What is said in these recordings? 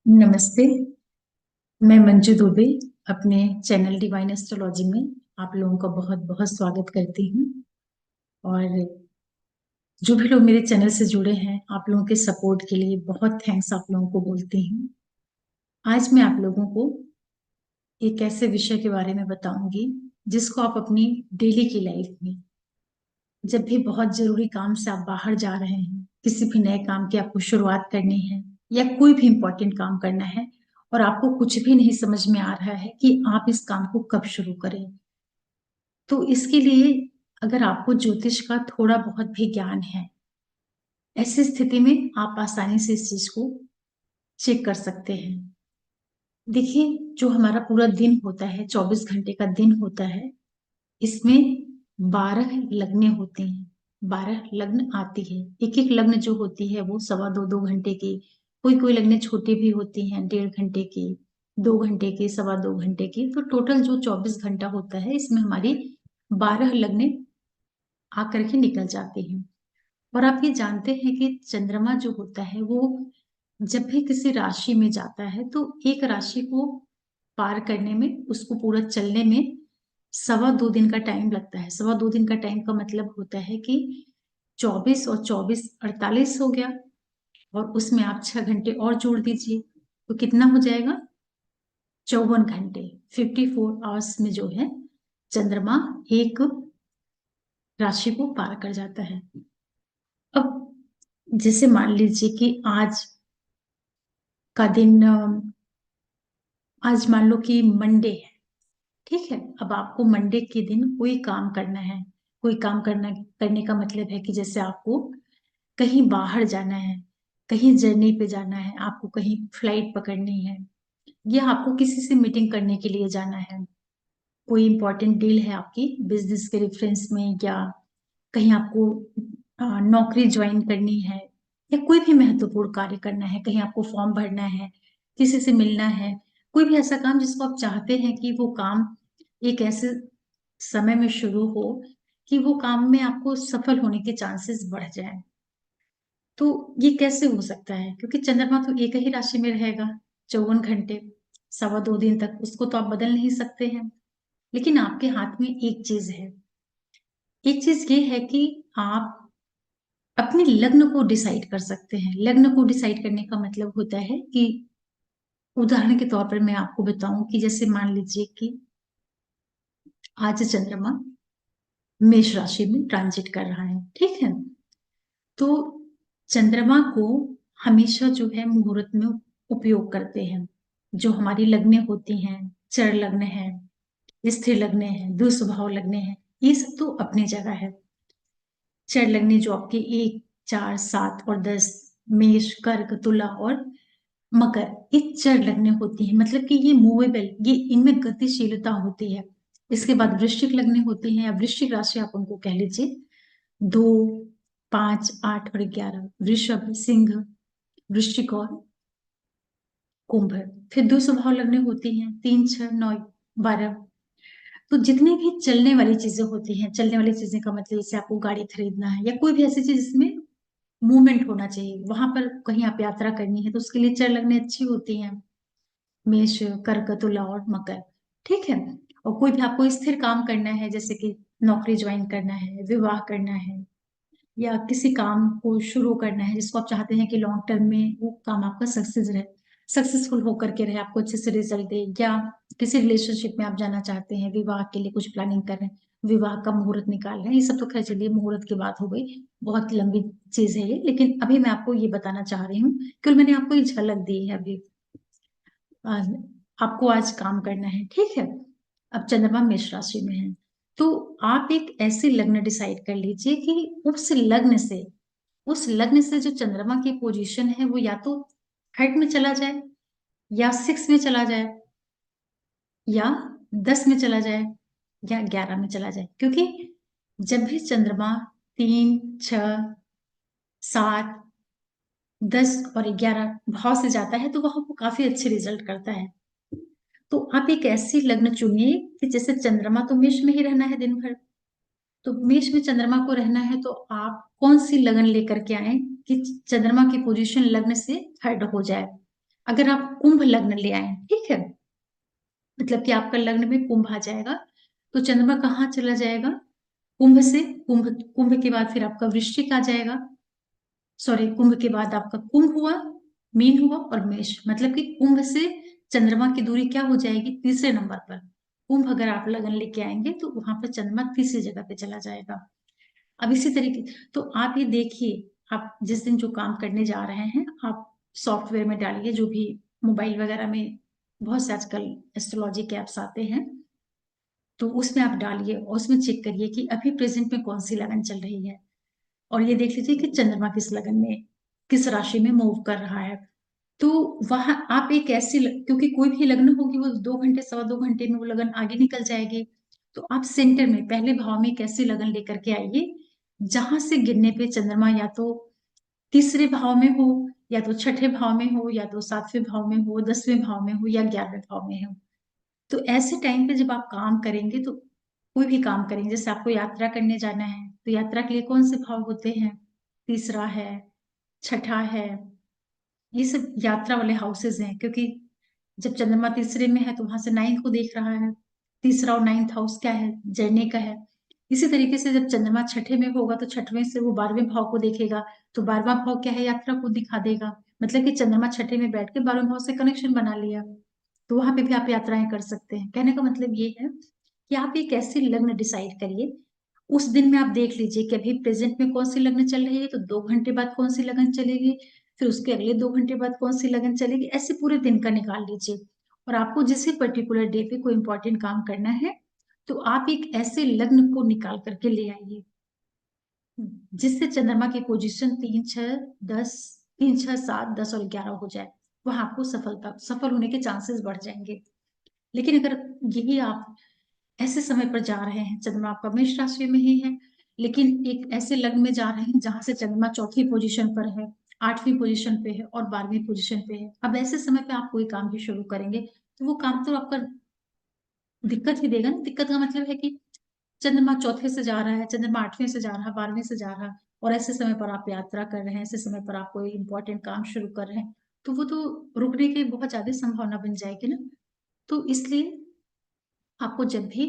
नमस्ते। मैं मंजू दुबे अपने चैनल डिवाइन एस्ट्रोलॉजी में आप लोगों का बहुत बहुत स्वागत करती हूँ। और जो भी लोग मेरे चैनल से जुड़े हैं, आप लोगों के सपोर्ट के लिए बहुत थैंक्स आप लोगों को बोलती हूँ। आज मैं आप लोगों को एक ऐसे विषय के बारे में बताऊंगी जिसको आप अपनी डेली की लाइफ में, जब भी बहुत जरूरी काम से आप बाहर जा रहे हैं, किसी भी नए काम की आपको शुरुआत करनी है या कोई भी इम्पोर्टेंट काम करना है और आपको कुछ भी नहीं समझ में आ रहा है कि आप इस काम को कब शुरू करें, तो इसके लिए अगर आपको ज्योतिष का थोड़ा बहुत भी ज्ञान है, ऐसी स्थिति में आप आसानी से इस चीज को चेक कर सकते हैं। देखिए, जो हमारा पूरा दिन होता है, 24 घंटे का दिन होता है, इसमें 12 लग्नें होती हैं। 12 लग्न आती है। एक एक लग्न जो होती है वो सवा दो दो घंटे की, कोई कोई लग्नें छोटी भी होती हैं, 1.5 घंटे की, 2 घंटे की, सवा 2 घंटे की। तो टोटल जो 24 घंटा होता है, इसमें हमारी 12 लग्नें आकर के निकल जाती हैं। और आप ये जानते हैं कि चंद्रमा जो होता है वो जब भी किसी राशि में जाता है तो एक राशि को पार करने में, उसको पूरा चलने में सवा 2 दिन का टाइम लगता है। सवा 2 दिन का टाइम का मतलब होता है कि 24 और 24 48 हो गया, और उसमें आप 6 घंटे और जोड़ दीजिए तो कितना हो जाएगा? 54 घंटे। 54 आवर्स में जो है चंद्रमा एक राशि को पार कर जाता है। अब जैसे मान लीजिए कि आज का दिन, आज मान लो कि मंडे है, ठीक है। अब आपको मंडे के दिन कोई काम करना है। कोई काम करने का मतलब है कि जैसे आपको कहीं बाहर जाना है, कहीं जर्नी पे जाना है, आपको कहीं फ्लाइट पकड़नी है, या आपको किसी से मीटिंग करने के लिए जाना है, कोई इंपॉर्टेंट डील है आपकी बिजनेस के रेफरेंस में, या कहीं आपको नौकरी ज्वाइन करनी है, या कोई भी महत्वपूर्ण कार्य करना है, कहीं आपको फॉर्म भरना है, किसी से मिलना है, कोई भी ऐसा काम जिसको आप चाहते हैं कि वो काम एक ऐसे समय में शुरू हो कि वो काम में आपको सफल होने के चांसेस बढ़ जाए। तो ये कैसे हो सकता है? क्योंकि चंद्रमा तो एक ही राशि में रहेगा 54 घंटे, सवा 2 दिन तक, उसको तो आप बदल नहीं सकते हैं। लेकिन आपके हाथ में एक चीज है। एक चीज ये है कि आप अपने लग्न को डिसाइड कर सकते हैं। लग्न को डिसाइड करने का मतलब होता है कि उदाहरण के तौर पर मैं आपको बताऊं कि जैसे मान लीजिए कि आज चंद्रमा मेष राशि में ट्रांजिट कर रहा है, ठीक है। तो चंद्रमा को हमेशा जो है मुहूर्त में उपयोग करते हैं। जो हमारी लग्नें होती हैं, चर लग्न है, स्थिर लग्न है, दुस्वभाव लग्न है, ये सब तो अपनी जगह है। चर लग्न जो आपके 1, 4, 7 और 10, मेष, कर्क, तुला और मकर, ये चर लग्न होती है। मतलब कि ये मूवेबल, ये इनमें गतिशीलता होती है। इसके बाद वृश्चिक लग्न होती हैं, या वृश्चिक राशि आप उनको कह लीजिए। 2, 5, 8 और 11 वृषभ, सिंह, वृश्चिक और कुंभ। फिर दो स्वभाव लग्न होती हैं, 3, 6, 9, 12। तो जितनी भी चलने वाली चीजें होती हैं, चलने वाली चीजें का मतलब जैसे आपको गाड़ी खरीदना है या कोई भी ऐसी चीज जिसमें मूवमेंट होना चाहिए, वहां पर कहीं आप यात्रा करनी है, तो उसके लिए चर लगने अच्छी होती हैं। मेष, कर्क, तुला और मकर, ठीक है। और कोई भी आपको स्थिर काम करना है, जैसे कि नौकरी ज्वाइन करना है, विवाह करना है, या किसी काम को शुरू करना है जिसको आप चाहते हैं कि लॉन्ग टर्म में वो काम आपका सक्सेसफुल होकर के रहे, आपको अच्छे से रिजल्ट दे, या किसी रिलेशनशिप में आप जाना चाहते हैं, विवाह के लिए कुछ प्लानिंग कर रहे हैं, विवाह का मुहूर्त निकाल रहे हैं, ये सब तो खैर चलिए मुहूर्त की बात हो गई, बहुत लंबी चीज है ये। लेकिन अभी मैं आपको ये बताना चाह रही हूँ, क्योंकि मैंने आपको ये झलक दी है अभी। आज आपको आज काम करना है, ठीक है। अब चंद्रमा मेष राशि में है, तो आप एक ऐसे लग्न डिसाइड कर लीजिए कि उस लग्न से जो चंद्रमा की पोजीशन है वो या तो थर्ड में चला जाए, या 6 में चला जाए, या 10 में चला जाए, या 11 में चला जाए। क्योंकि जब भी चंद्रमा 3, 6, 7, 10 और 11 भाव से जाता है तो वह काफी अच्छे रिजल्ट करता है। तो आप एक ऐसी लग्न चुनिए कि जैसे चंद्रमा तो मेष में ही रहना है दिन भर, तो मेष में चंद्रमा को रहना है, तो आप कौन सी लगन लेकर के आए कि चंद्रमा की पोजीशन लग्न से थर्ड हो जाए। अगर आप कुंभ लग्न ले आए, ठीक है, मतलब कि आपका लग्न में कुंभ आ जाएगा, तो चंद्रमा कहाँ चला जाएगा? कुंभ से, कुंभ कुंभ के बाद फिर आपका वृश्चिक आ जाएगा। सॉरी, कुंभ के बाद आपका कुंभ हुआ, मीन हुआ और मेष, मतलब कि कुंभ से चंद्रमा की दूरी क्या हो जाएगी? तीसरे नंबर पर। कुंभ अगर आप लगन लेके आएंगे तो वहां पर चंद्रमा तीसरी जगह पे चला जाएगा। अब इसी तरीके, तो आप ये देखिए, आप जिस दिन जो काम करने जा रहे हैं, आप सॉफ्टवेयर में डालिए, जो भी मोबाइल वगैरह में बहुत से आजकल एस्ट्रोलॉजी के ऐप्स आते हैं, तो उसमें आप डालिए और उसमें चेक करिए कि अभी प्रेजेंट में कौन सी लगन चल रही है, और ये देख लीजिए कि चंद्रमा किस लगन में, किस राशि में मूव कर रहा है। तो वहां आप एक ऐसी क्योंकि कोई भी लग्न होगी वो 2 घंटे, 2.25 घंटे में वो लगन आगे निकल जाएगी। तो आप सेंटर में पहले भाव में एक ऐसी लगन लेकर के आइए जहां से गिरने पे चंद्रमा या तो तीसरे भाव में हो, या तो छठे भाव में हो, या तो सातवें भाव में हो, 10वें भाव में हो, या 11वें भाव में हो। तो ऐसे टाइम पे जब आप काम करेंगे, तो कोई भी काम करेंगे, जैसे आपको यात्रा करने जाना है, तो यात्रा के लिए कौन से भाव होते हैं? तीसरा है, छठा है, ये सब यात्रा वाले हाउसेज हैं, क्योंकि जब चंद्रमा तीसरे में है तो वहां से नाइन्थ को देख रहा है। तीसरा और नाइन्थ हाउस क्या है? जर्नी का है। इसी तरीके से जब चंद्रमा छठे में होगा तो छठवें से वो 12वें भाव को देखेगा, तो 12वां भाव क्या है? यात्रा को दिखा देगा। मतलब कि चंद्रमा छठे में बैठ के 12वें भाव से कनेक्शन बना लिया, तो वहां पे भी आप यात्राएं कर सकते हैं। कहने का मतलब ये है कि आप एक ऐसी लग्न डिसाइड करिए, उस दिन में आप देख लीजिए कि अभी प्रेजेंट में कौन सी लगन चल रही है, तो 2 घंटे बाद कौन सी लगन चलेगी, फिर उसके अगले 2 घंटे बाद कौन सी लगन चलेगी, ऐसे पूरे दिन का निकाल लीजिए। और आपको जिस पर्टिकुलर डे पे कोई इंपॉर्टेंट काम करना है, तो आप एक ऐसे लग्न को निकाल करके ले आइए जिससे चंद्रमा की पोजीशन 3, 6, 10, 3, 6, 7, 10 और 11 हो जाए। वहां आपको सफल होने के चांसेस बढ़ जाएंगे। लेकिन अगर यही आप ऐसे समय पर जा रहे हैं, चंद्रमा आपका मेष राशि में ही है, लेकिन एक ऐसे लग्न में जा रहे हैं जहां से चंद्रमा चौथी पोजीशन पर है, 8वीं पोजीशन पे है और 12वीं पोजीशन पे है, अब ऐसे समय पे आप कोई काम भी शुरू करेंगे तो वो काम तो आपका दिक्कत ही देगा ना। दिक्कत का मतलब है कि चंद्रमा चौथे से जा रहा है, चंद्रमा 8वें से जा रहा है, 12वें से जा रहा है, और ऐसे समय पर आप यात्रा कर रहे हैं, ऐसे समय पर आप कोई इंपॉर्टेंट काम शुरू कर रहे हैं, तो वो तो रुकने की बहुत ज्यादा संभावना बन जाएगी ना। तो इसलिए आपको जब भी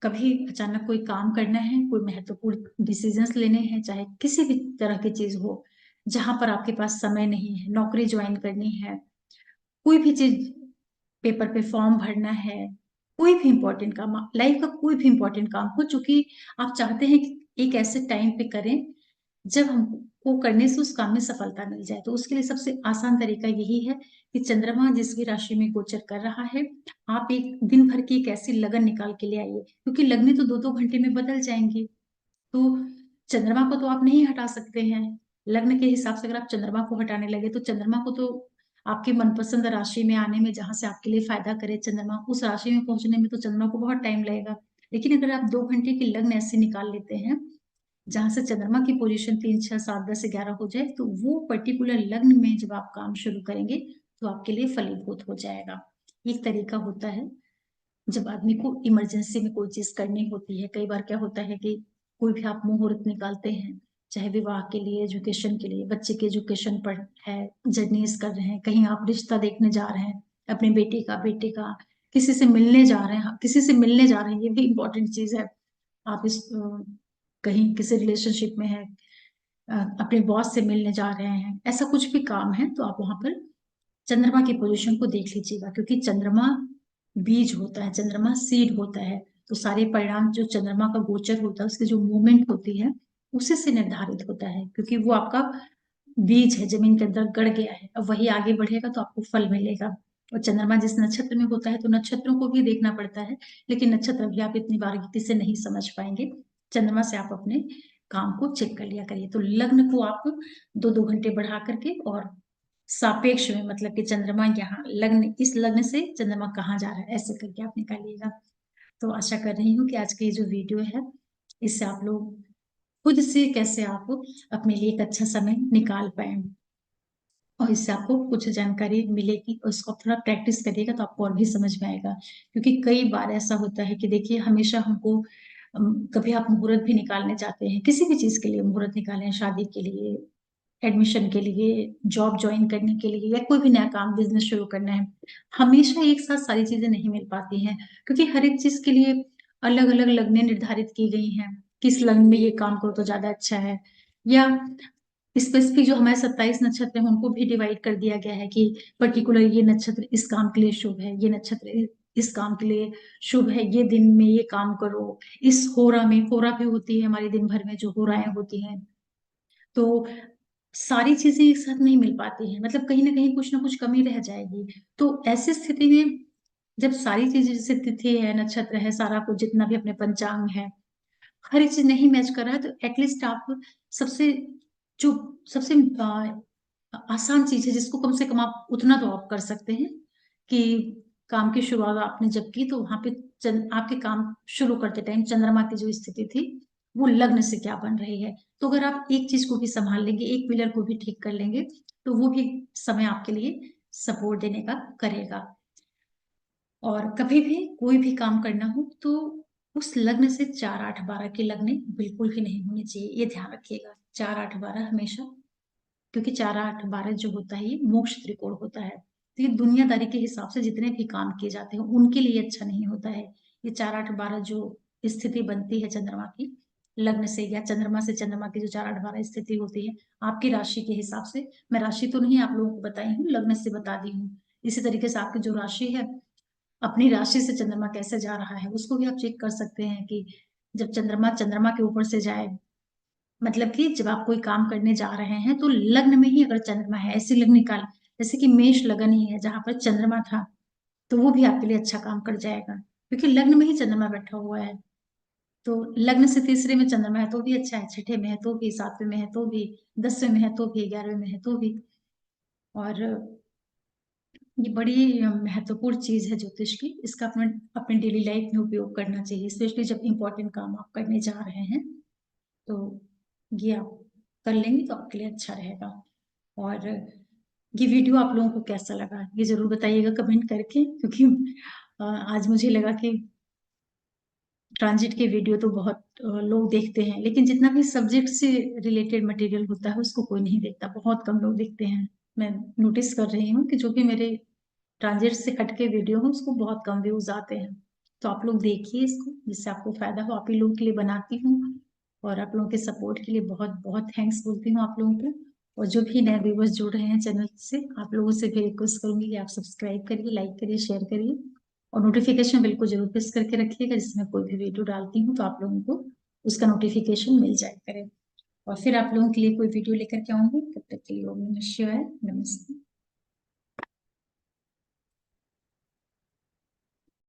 कभी अचानक कोई काम करना है, कोई महत्वपूर्ण डिसीजंस लेने हैं, चाहे किसी भी तरह की चीज हो, जहां पर आपके पास समय नहीं है, नौकरी ज्वाइन करनी है, कोई भी चीज, पेपर पे फॉर्म भरना है, कोई भी इंपॉर्टेंट काम, लाइफ का कोई भी इंपॉर्टेंट काम हो, चूंकि आप चाहते हैं कि एक ऐसे टाइम पे करें जब हमको करने से उस काम में सफलता मिल जाए, तो उसके लिए सबसे आसान तरीका यही है कि चंद्रमा जिस भी राशि में गोचर कर रहा है, आप एक दिन भर की एक ऐसी लगन निकाल के ले आइए, क्योंकि लगने तो 2-2 घंटे में बदल जाएंगी। तो चंद्रमा को तो आप नहीं हटा सकते हैं। लग्न के हिसाब से अगर आप चंद्रमा को हटाने लगे, तो चंद्रमा को तो आपकी मनपसंद राशि में आने में, जहां से आपके लिए फायदा करे चंद्रमा, उस राशि में पहुंचने में तो चंद्रमा को बहुत टाइम लगेगा। लेकिन अगर आप 2 घंटे की लग्न ऐसे निकाल लेते हैं जहां से चंद्रमा की पोजीशन 3, 6, 7, 10, 11 हो जाए, तो वो पर्टिकुलर लग्न में जब आप काम शुरू करेंगे तो आपके लिए फलीभूत हो जाएगा। एक तरीका होता है जब आदमी को इमरजेंसी में कोई चीज करनी होती है। कई बार क्या होता है कि कोई भी आप मुहूर्त निकालते हैं, चाहे विवाह के लिए, एजुकेशन के लिए, बच्चे के एजुकेशन पर है, जर्नीज कर रहे हैं, कहीं आप रिश्ता देखने जा रहे हैं, अपने बेटे का, बेटे का, किसी से मिलने जा रहे हैं, किसी से मिलने जा रहे हैं, ये भी इंपॉर्टेंट चीज है। आप कहीं किसी रिलेशनशिप में है, अपने बॉस से मिलने जा रहे हैं, ऐसा कुछ भी काम है, तो आप वहां पर चंद्रमा की पोजीशन को देख लीजिएगा, क्योंकि चंद्रमा बीज होता है, चंद्रमा सीड होता है। तो सारे परिणाम जो चंद्रमा का गोचर होता है, उसकी जो मूवमेंट होती है, उसी से निर्धारित होता है, क्योंकि वो आपका बीज है, जमीन के अंदर गड़ गया है, अब वही आगे बढ़ेगा तो आपको फल मिलेगा। और चंद्रमा जिस नक्षत्र में होता है, तो नक्षत्रों को भी देखना पड़ता है, लेकिन नक्षत्र भी आप इतनी बारीकी से नहीं समझ पाएंगे। चंद्रमा से आप अपने काम को चेक कर लिया करिए। तो लग्न को आप 2-2 घंटे बढ़ा करके, और सापेक्ष में, मतलब कि चंद्रमा यहाँ लग्न, इस लग्न से चंद्रमा कहाँ जा रहा है, ऐसे करके आप निकालिएगा। तो आशा कर रही हूँ कि आज की जो वीडियो है, इससे आप लोग खुद से कैसे आप अपने लिए एक अच्छा समय निकाल पाए, और इससे आपको कुछ जानकारी मिलेगी, और इसको आप थोड़ा प्रैक्टिस करिएगा तो आपको और भी समझ में आएगा। क्योंकि कई बार ऐसा होता है कि देखिए, हमेशा हमको कभी आप मुहूर्त भी निकालने जाते हैं, किसी भी चीज के लिए मुहूर्त निकाले हैं, शादी के लिए, एडमिशन के लिए, जॉब ज्वाइन करने के लिए, या कोई भी नया काम बिजनेस शुरू करना है, हमेशा एक साथ सारी चीजें नहीं मिल पाती हैं, क्योंकि हर एक चीज के लिए अलग अलग लगने निर्धारित की गई हैं। किस लगन में ये काम करो तो ज्यादा अच्छा है, या स्पेसिफिक जो हमारे 27 नक्षत्र हैं उनको भी डिवाइड कर दिया गया है कि पर्टिकुलर ये नक्षत्र इस काम के लिए शुभ है, ये नक्षत्र इस काम के लिए शुभ है, ये दिन में ये काम करो। इस होरा में, होरा भी होती है हमारे दिन भर में जो होराएं होती हैं, तो सारी चीजें एक साथ नहीं मिल पाती हैं, मतलब कहीं ना कुछ कमी रह जाएगी। तो ऐसी स्थिति में जब सारी चीजें, जैसे तिथि है, नक्षत्र है, सारा कुछ जितना भी अपने पंचांग है, हर एक चीज नहीं मैच कर रहा है, तो एटलीस्ट आप सबसे जो सबसे आसान चीज है जिसको कम से कम आप उतना तो आप कर सकते हैं कि काम की शुरुआत आपने जब की तो वहां पे आपके काम शुरू करते टाइम चंद्रमा की जो स्थिति थी वो लग्न से क्या बन रही है। तो अगर आप एक चीज को भी संभाल लेंगे, एक पिलर को भी ठीक कर लेंगे, तो वो भी समय आपके लिए सपोर्ट देने का करेगा। और कभी भी कोई भी काम करना हो तो उस लग्न से 4 8 12 के लग्न बिल्कुल भी नहीं होने चाहिए, ये ध्यान रखिएगा। 4 8 12 हमेशा, क्योंकि 4 8 12 जो होता है ये मोक्ष त्रिकोण होता है, तो ये दुनियादारी के हिसाब से जितने भी काम किए जाते हैं उनके लिए अच्छा नहीं होता है। ये 4 8 12 जो स्थिति बनती है चंद्रमा की लग्न से, या चंद्रमा से चंद्रमा की जो 4 8 12 स्थिति होती है आपकी राशि के हिसाब से, मैं राशि तो नहीं आप लोगों को बताई हूँ, लग्न से बता दी हूँ। इसी तरीके से आपकी जो राशि है, अपनी राशि से चंद्रमा कैसे जा रहा है उसको भी आप चेक कर सकते हैं कि जब चंद्रमा चंद्रमा के ऊपर से जाए, मतलब कि जब आप कोई काम करने जा रहे हैं तो लग्न में ही अगर चंद्रमा है, ऐसे लग्न निकाल, जैसे कि मेष लगन ही है जहां पर चंद्रमा था, तो वो भी आपके लिए अच्छा काम कर जाएगा, क्योंकि लग्न में ही चंद्रमा बैठा हुआ है। तो लग्न से तीसरे में चंद्रमा है तो भी अच्छा है, छठे में है तो भी, सातवें में है तो भी, 10वें में है तो भी, 11वें में है तो भी। और ये बड़ी महत्वपूर्ण चीज है ज्योतिष की, इसका अपने अपने डेली लाइफ में उपयोग करना चाहिए, स्पेशली जब इंपॉर्टेंट काम आप करने जा रहे हैं, तो ये आप कर लेंगे तो आपके लिए अच्छा रहेगा। और ये वीडियो आप लोगों को कैसा लगा ये जरूर बताइएगा कमेंट करके, क्योंकि आज मुझे लगा कि ट्रांजिट के वीडियो तो बहुत लोग देखते हैं, लेकिन जितना भी सब्जेक्ट से रिलेटेड मटेरियल होता है उसको कोई नहीं देखता, बहुत कम लोग देखते हैं। मैं नोटिस कर रही हूँ कि जो भी मेरे ट्रांजिट से हटके वीडियो हो उसको बहुत कम व्यूज आते हैं। तो आप लोग देखिए इसको, जिससे आपको फायदा हो, आप ही लोगों के लिए बनाती हूँ। और आप लोगों के सपोर्ट के लिए बहुत बहुत थैंक्स बोलती हूँ आप लोगों को। और जो भी नए व्यूवर्स जुड़ रहे हैं चैनल से, आप लोगों से भी रिक्वेस्ट करूंगी कि आप सब्सक्राइब करिए, लाइक करिए, शेयर करिए, और नोटिफिकेशन बिल्कुल जरूर प्रेस करके रखिएगा, जिसमें कोई भी वीडियो डालती हूँ तो आप लोगों को उसका नोटिफिकेशन मिल जाए करे। और फिर आप लोगों के लिए कोई वीडियो लेकर के आऊंगी, तब तक के लिए ओम नमः शिवाय, नमस्ते।